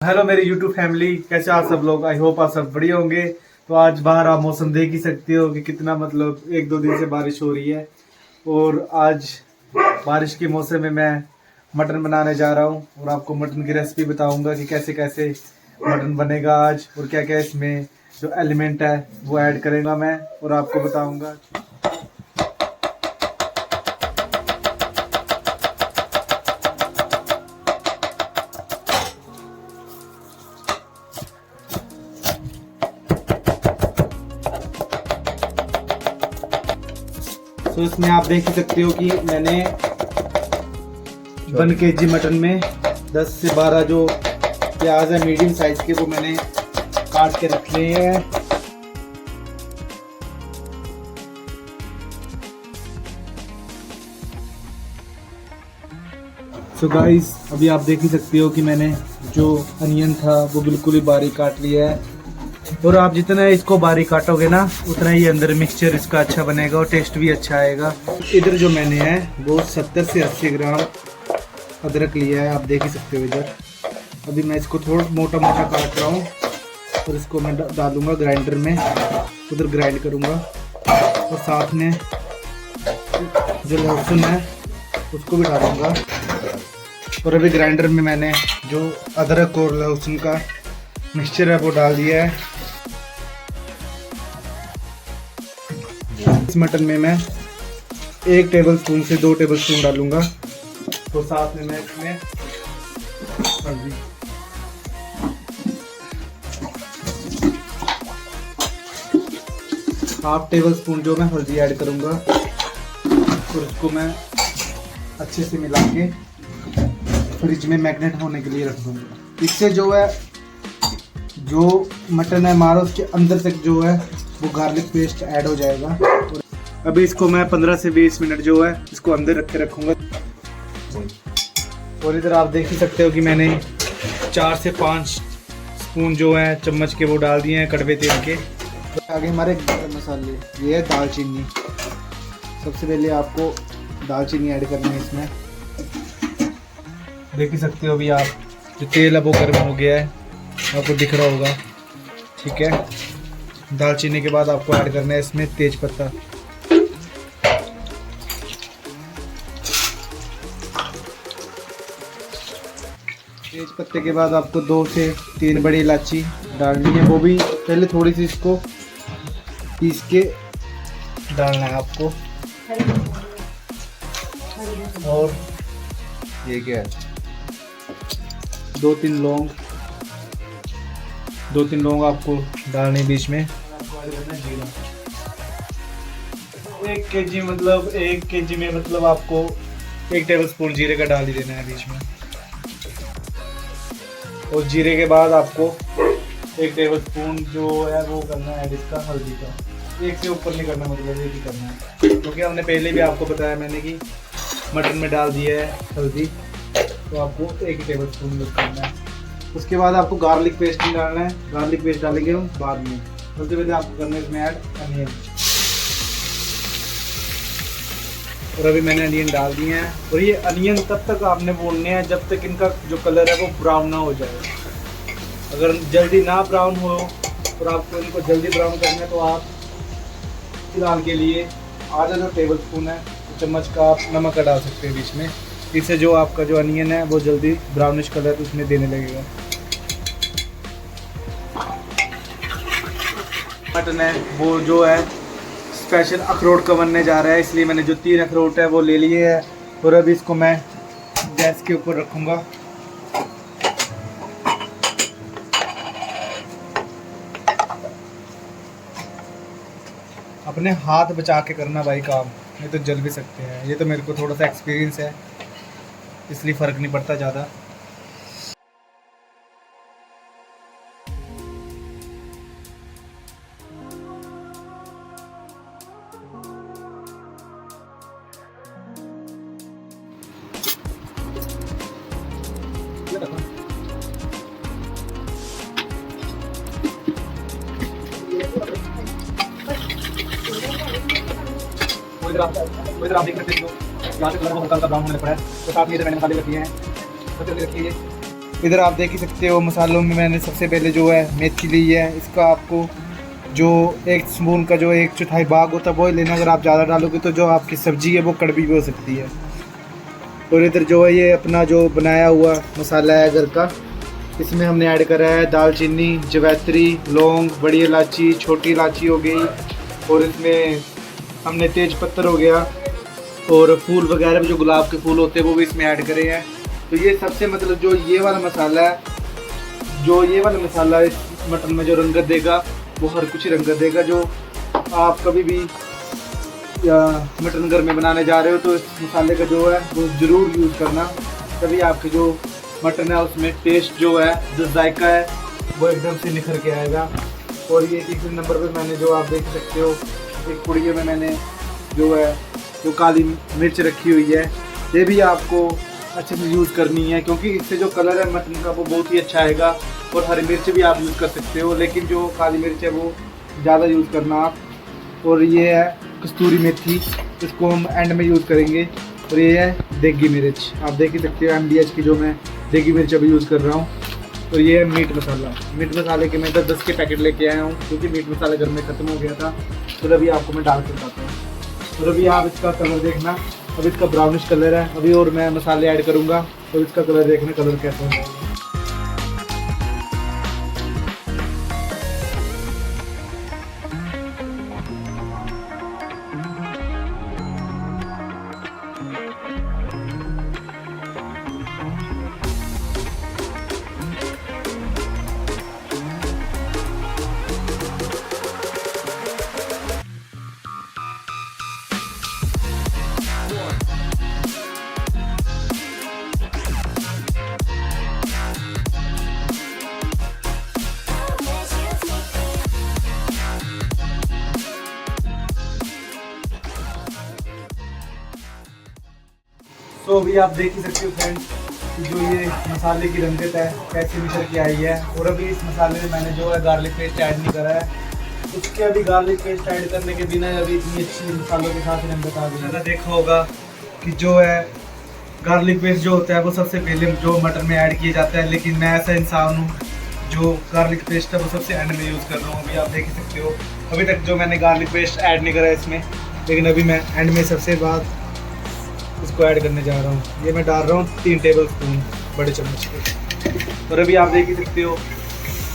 Hello मेरी YouTube family, कैसे आप सब लोग। आई होप आप सब बढ़िया होंगे। तो आज बाहर आप मौसम देख ही सकते हो कि कितना मतलब एक दो दिन से बारिश हो रही है। और आज बारिश के मौसम में मैं मटन बनाने जा रहा हूँ और आपको मटन की रेसिपी बताऊंगा कि कैसे कैसे मटन बनेगा आज और क्या क्या इसमें जो एलिमेंट है वो ऐड करेगा मैं और आपको बताऊंगा। तो इसमें आप देख ही सकते हो कि मैंने 1 kg मटन में 10 से 12 जो प्याज है मीडियम साइज के वो मैंने काट के रख लिए हैं। सो गाइस, अभी आप देख ही सकते हो कि मैंने जो अनियन था वो बिल्कुल ही बारीक काट लिया है। और आप जितना इसको बारीक काटोगे ना उतना ही अंदर मिक्सचर इसका अच्छा बनेगा और टेस्ट भी अच्छा आएगा। इधर जो मैंने है वो 70 से 80 ग्राम अदरक लिया है, आप देख ही सकते हो इधर। अभी मैं इसको थोड़ा मोटा मोटा काट रहा हूँ और इसको मैं डालूंगा ग्राइंडर में, उधर ग्राइंड करूँगा। और साथ में जो लहसुन है उसको भी डालूंगा। और अभी ग्राइंडर में मैंने जो अदरक और लहसुन का मिक्सचर है वो डाल दिया है। इस मटन में मैं 1 टेबलस्पून से 2 टेबलस्पून डालूंगा। तो साथ में मैं इसमें हल्दी, ½ टेबलस्पून जो मैं हल्दी ऐड करूंगा और इसको मैं अच्छे से मिला के फ्रिज में मैग्नेट होने के लिए रख दूंगा। इससे जो है जो मटन है हमारा उसके अंदर तक जो है वो गार्लिक पेस्ट ऐड हो जाएगा। अभी इसको मैं 15 से 20 मिनट जो है इसको अंदर रख के रखूँगा। और इधर आप देख ही सकते हो कि मैंने 4 से 5 स्पून जो है चम्मच के वो डाल दिए हैं कड़वे तेल के। तो आगे हमारे गरम मसाले, ये है दालचीनी। सबसे पहले आपको दालचीनी ऐड करनी है इसमें। देख ही सकते हो अभी आप जो तेल है वो गर्म हो गया है, आपको दिख रहा होगा। ठीक है, दालचीनी के बाद आपको ऐड करना है इसमें तेज पत्ता। तेज पत्ते के बाद आपको 2 से 3 बड़ी इलायची डालनी है, वो भी पहले थोड़ी सी इसको पीस के डालना है आपको। और ये क्या है, 2-3 लौंग आपको डालने बीच में। 1 kg मतलब 1 kg में मतलब आपको 1 टेबलस्पून जीरे का डाल ही देना है बीच में। और जीरे के बाद आपको 1 टेबलस्पून जो है वो करना है इसका हल्दी का। 1 से ऊपर नहीं करना, मतलब 1 ही करना है, क्योंकि हमने पहले भी आपको बताया मैंने कि मटन में डाल दिया है हल्दी, तो आपको 1 ही टेबलस्पून यूज़ करना है। उसके बाद आपको गार्लिक पेस्ट नहीं डालना है, गार्लिक पेस्ट डालेंगे हम बाद में। सबसे पहले आपको करना है इसमें ऐड अनियन। और अभी मैंने अनियन डाल दिए हैं और ये अनियन तब तक आपने भूनने हैं जब तक इनका जो कलर है वो ब्राउन ना हो जाए। अगर जल्दी ना ब्राउन हो और आपको इनको जल्दी ब्राउन करना है तो आप फिलहाल के लिए आधा जो टेबलस्पून है चम्मच का आप नमक का डाल सकते हैं बीच में। इससे जो आपका जो अनियन है वो जल्दी ब्राउनिश कलर उसमें देने लगेगा। मटन है वो जो है स्पेशल अखरोट का बनने जा रहा है, इसलिए मैंने जो 3 अखरोट है वो ले लिए हैं। और अभी इसको मैं गैस के ऊपर रखूँगा। अपने हाथ बचा के करना भाई काम, नहीं तो जल भी सकते हैं। ये तो मेरे को थोड़ा सा एक्सपीरियंस है, इसलिए फ़र्क नहीं पड़ता ज़्यादा। इधर आप देख सकते हो यहाँ से कलर हल्का हल्का ब्राउन होने पड़ा है। तो साथ में इधर मैंने मसाले रखिए हैं, सबसे पहले रखिए इधर आप देख ही सकते हो मसालों में मैंने सबसे पहले जो है मेथी ली है। इसका आपको जो एक स्पून का जो 1/4 भाग होता है वो ही लेना। अगर आप ज़्यादा डालोगे तो जो आपकी सब्ज़ी है वो कड़वी भी हो सकती है। और इधर जो है ये अपना जो बनाया हुआ मसाला है घर का, इसमें हमने ऐड करा है दालचीनी, जवैत्री, लौंग, बड़ी इलायची, छोटी इलायची हो गई, और इसमें हमने तेज पत्तर हो गया, और फूल वगैरह जो गुलाब के फूल होते हैं वो भी इसमें ऐड करे हैं। तो ये सबसे मतलब जो ये वाला मसाला है, जो ये वाला मसाला इस मटन में जो रंगत देगा वो हर कुछ ही रंगत देगा। जो आप कभी भी या मटन घर में बनाने जा रहे हो तो इस मसाले का जो है वो ज़रूर यूज़ करना, तभी आपके जो मटन है उसमें टेस्ट जो है, जो जायका है वो एकदम से निखर के आएगा। और ये तीसरे नंबर पे मैंने जो आप देख सकते हो एक पुड़िये में मैंने जो है जो काली मिर्च रखी हुई है, ये भी आपको अच्छे से यूज़ करनी है, क्योंकि इससे जो कलर है मटन का वो बहुत ही अच्छा आएगा। और हरी मिर्च भी आप यूज़ कर सकते हो, लेकिन जो काली मिर्च है वो ज़्यादा यूज़ करना आप। और ये है कस्तूरी मेथी, इसको हम एंड में यूज़ करेंगे। और ये है देगी मिर्च, आप देख ही सकते हो MDH की जो मैं देगी मिर्च अभी यूज़ कर रहा हूँ। और ये है मीट मसाला। मीट मसाले के मैं 10 के पैकेट लेके आया हूँ, क्योंकि मीट मसाला घर में ख़त्म हो गया था। तो अभी आपको मैं डाल कर बताता हूँ। और अभी आप इसका कलर देखना, अब इसका ब्राउनिश कलर है अभी, और मैं मसाले ऐड करूँगा तो इसका कलर देखना कलर कैसा है। तो अभी आप देख ही सकते हो फ्रेंड्स कि जो ये मसाले की रंगत है कैसे निकल के आई है। और अभी इस मसाले में मैंने जो है गार्लिक पेस्ट ऐड नहीं करा है, इसके अभी गार्लिक पेस्ट ऐड करने के बिना अभी इतनी अच्छी मसालों के साथ रंगत आ गई। मैंने देखा होगा कि जो है गार्लिक पेस्ट जो होता है वो सबसे पहले जो मटन में ऐड किया जाता है, लेकिन मैं ऐसा इंसान हूँ जो गार्लिक पेस्ट है वो सबसे एंड में यूज़ कर रहा हूँ। अभी आप देख ही सकते हो अभी तक जो मैंने गार्लिक पेस्ट ऐड नहीं करा है इसमें, लेकिन अभी मैं एंड में सबसे बाद इसको ऐड करने जा रहा हूँ। ये मैं डाल रहा हूँ 3 टेबल स्पून बड़े चम्मच के। और अभी आप देख ही सकते हो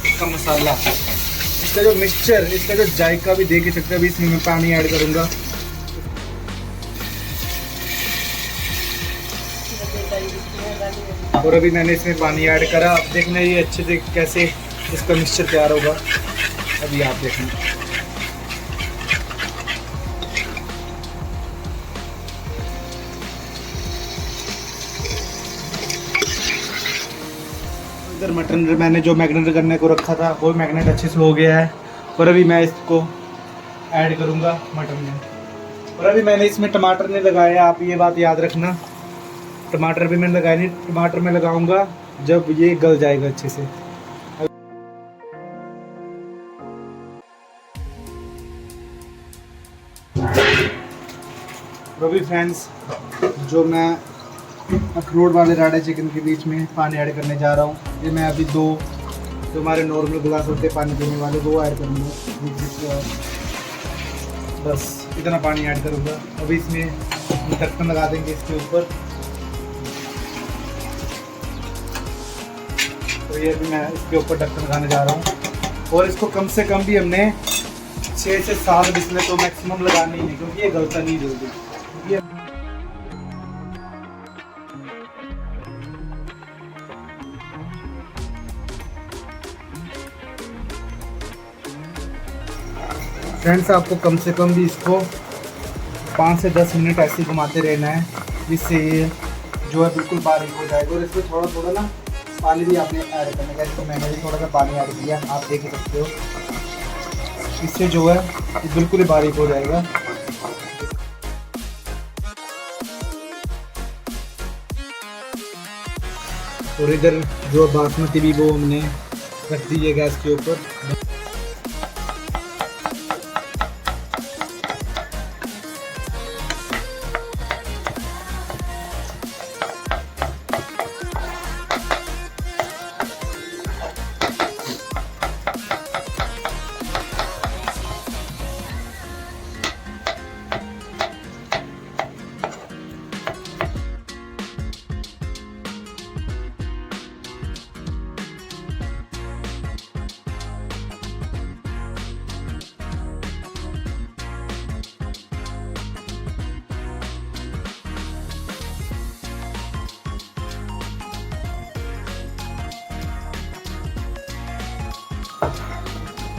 इसका मसाला, इसका जो मिक्सचर, इसका जो जायका भी देख ही सकते हो। अभी इसमें मैं पानी ऐड करूँगा। और अभी मैंने इसमें पानी ऐड करा, अब देखना ये अच्छे से कैसे इसका मिक्सचर तैयार होगा। अभी आप देखना, इधर मटन मैंने जो मैरिनेट करने को रखा था वो मैरिनेट अच्छे से हो गया है। और अभी मैं इसको ऐड करूँगा मटन में। और अभी मैंने इसमें टमाटर नहीं लगाया, आप ये बात याद रखना, टमाटर भी मैंने लगाया नहीं, टमाटर मैं लगाऊंगा जब ये गल जाएगा अच्छे से। अभी फ्रेंड्स जो मैं अखरोट वाले राडा चिकन के बीच में पानी ऐड करने जा रहा हूँ, ये मैं अभी 2 जो हमारे नॉर्मल गिलास होते हैं पानी पीने वाले वो ऐड करूँगा। बस इतना पानी ऐड करूँगा। अभी इसमें ढक्कन लगा देंगे इसके ऊपर। तो ये भी मैं इसके ऊपर ढक्कन लगाने जा रहा हूँ। और इसको कम से कम भी हमने 6 से 7 बिस्लें तो मैक्सिमम लगानी है, क्योंकि ये गलता नहीं जल्दी। फ्रेंड्स आपको कम से कम भी इसको 5 से 10 मिनट ऐसे घुमाते रहना है, जिससे ये जो है बिल्कुल बारीक हो जाएगा। और इसमें थोड़ा थोड़ा ना पानी भी आपने ऐड करने का, इसको मैंने भी थोड़ा सा पानी ऐड किया, आप देख सकते हो। इससे जो है ये बिल्कुल ही बारीक हो जाएगा। और इधर जो बासमती भी वो हमने रख दी है गैस के ऊपर।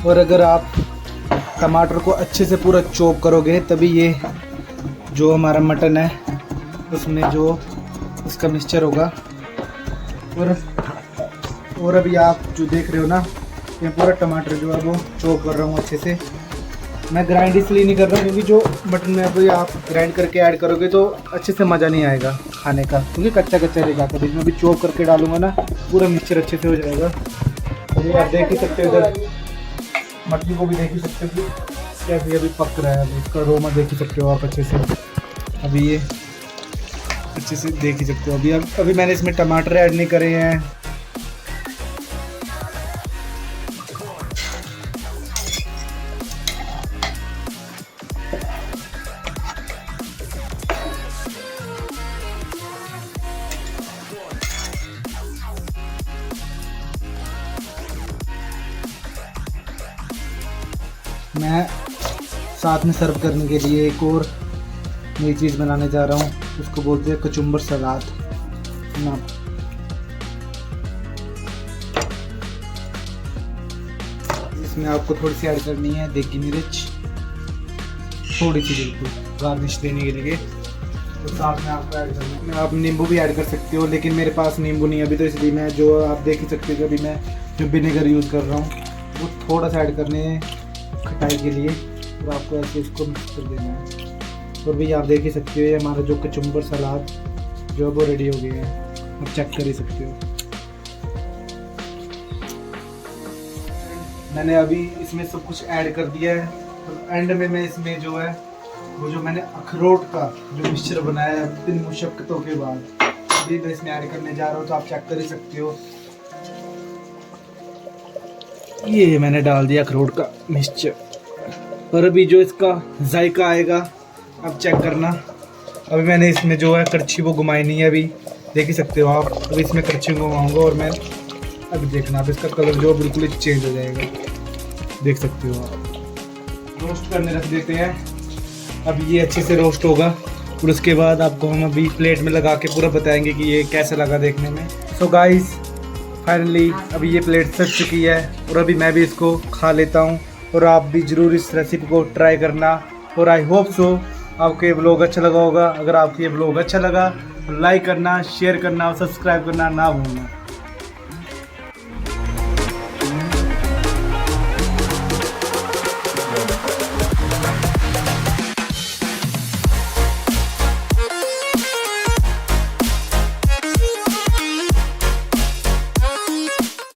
और अगर आप टमाटर को अच्छे से पूरा चॉप करोगे तभी ये जो हमारा मटन है उसमें जो इसका मिक्सचर होगा। और अभी आप जो देख रहे हो ना, ये पूरा टमाटर जो है वो चॉप कर रहा हूँ अच्छे से। मैं ग्राइंड इसलिए नहीं कर रहा क्योंकि जो मटन में अभी आप ग्राइंड करके ऐड करोगे तो अच्छे से मज़ा नहीं आएगा खाने का, क्योंकि कच्चा कच्चा रह जाता है। इसमें भी चॉप करके डालूंगा ना पूरा मिक्सचर अच्छे से हो जाएगा। अभी आप देख ही सकते हो, इधर मटन को भी देख ही सकते हो कि कैसे अभी पक रहा है। अभी इसका अरोमा देख ही सकते हो आप अच्छे से, अभी ये अच्छे से देख ही सकते हो। अभी मैंने इसमें टमाटर ऐड नहीं करे हैं। मैं साथ में सर्व करने के लिए एक और नई चीज़ बनाने जा रहा हूँ, उसको बोलते हैं कचुम्बर सलाद ना। इसमें आपको थोड़ी सी ऐड करनी है देगी मिर्च, थोड़ी सी बिल्कुल गार्निश देने के लिए। तो साथ में आपको ऐड करना है, आप नींबू भी ऐड कर सकते हो, लेकिन मेरे पास नींबू नहीं है अभी, तो इसलिए मैं जो आप देख ही सकते हो कि अभी मैं जो विनेगर यूज़ कर रहा हूँ वो थोड़ा सा ऐड करने खटाई के लिए। और आपको ऐसे इसको मिक्स कर देना है। और भी आप देख ही सकते हो ये हमारा जो कचुम्बर सलाद जो है वो रेडी हो गया है, आप चेक कर ही सकते हो। मैंने अभी इसमें सब कुछ ऐड कर दिया है। और एंड में मैं इसमें जो है वो जो मैंने अखरोट का जो मिक्सचर बनाया है 3 मुशक्क़तों के बाद, अभी मैं इसमें ऐड करने जा रहा हूँ, तो आप चेक कर ही सकते हो। ये मैंने डाल दिया अखरोट का मिक्सचर, और अभी जो इसका जायका आएगा आप चेक करना। अभी मैंने इसमें जो है करछी वो घुमाई नहीं है, अभी देख ही सकते हो आप। अभी इसमें करछी घुमाऊंगा और मैं अभी देखना आप इसका कलर जो बिल्कुल ही चेंज हो जाएगा, देख सकते हो आप। रोस्ट करने रख देते हैं, अभी ये अच्छे से रोस्ट होगा और उसके बाद आपको हम अभी प्लेट में लगा के पूरा बताएंगे कि ये कैसा लगा देखने में। सो गाइस फाइनली अभी ये प्लेट सज चुकी है और अभी मैं भी इसको खा लेता हूँ, और आप भी ज़रूर इस रेसिपी को ट्राई करना। और आई होप सो आपको ये व्लॉग अच्छा लगा होगा। अगर आपको ये व्लॉग अच्छा लगा तो लाइक करना, शेयर करना और सब्सक्राइब करना ना भूलना।